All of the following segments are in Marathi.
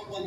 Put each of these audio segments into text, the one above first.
वाव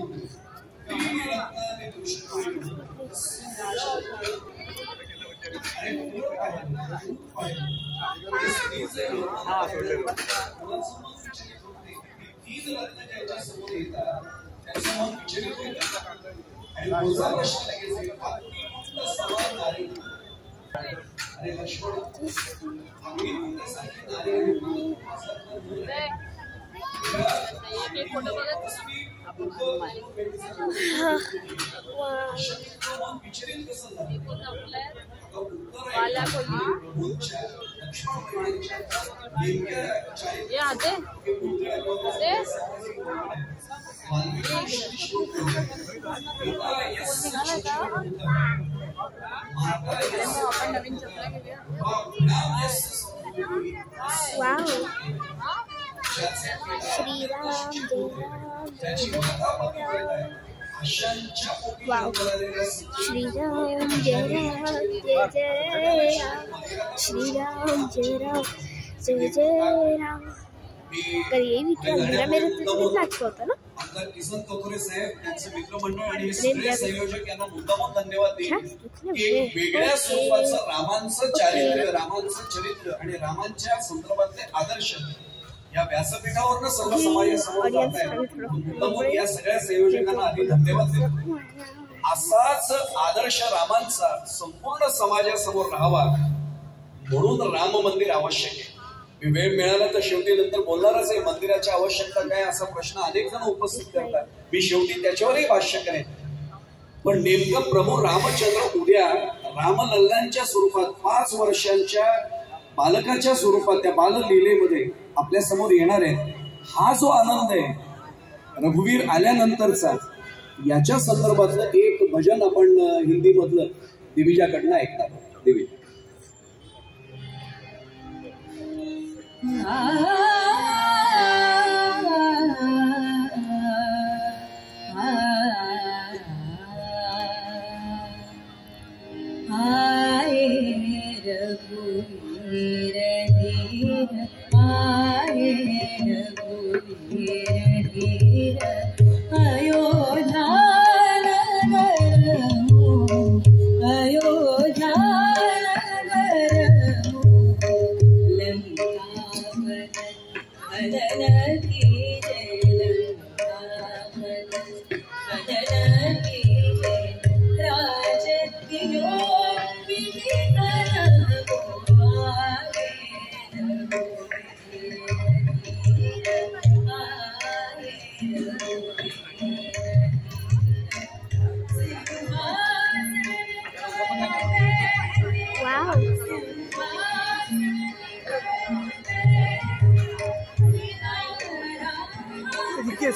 श्रीराम जय राम वाव श्रीराम जय राम जय श्रीराम जय राम जय राम। तर ये विक्रम मेरे नाच होता ना आमदार किसन कथोरे साहेब त्यांचे मित्रमंडळ आणि सगळे संयोजक यांना मुद्दामून धन्यवाद देईल की एक वेगळ्या स्वरूपाचं रामांचं चरित्र आणि रामांच्या संदर्भातले आदर्श या व्यासपीठावरनं सर्व समाजासमोर जात आहेत। मुद्दामून या सगळ्या संयोजकांना आधी धन्यवाद देतो। असाच आदर्श रामांचा संपूर्ण समाजासमोर राहावा म्हणून राम मंदिर आवश्यक आहे। वेळ मिळाला तर शेवटी नंतर बोलणारच आहे मंदिराची आवश्यकता काय असा प्रश्न अनेक जण उपस्थित करतात। मी शेवटी त्याच्यावरही भाष्य करेन। पण नेमकं प्रभू रामचंद्र उद्या रामलल्लांच्या स्वरूपात 5 वर्षांच्या बालकाच्या स्वरूपात त्या बाललीलेमध्ये आपल्या समोर येणार आहे। हा जो आनंद आहे रघुवीर आल्यानंतरचा याच्या संदर्भातलं एक भजन आपण हिंदी मधलं दिविजाकडनं ऐकणार। दिविजा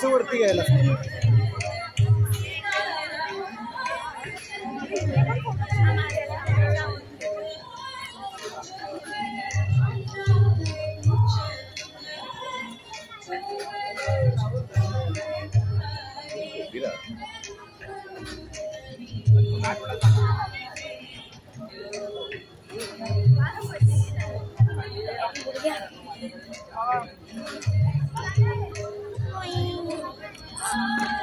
वरती यायला Yeah.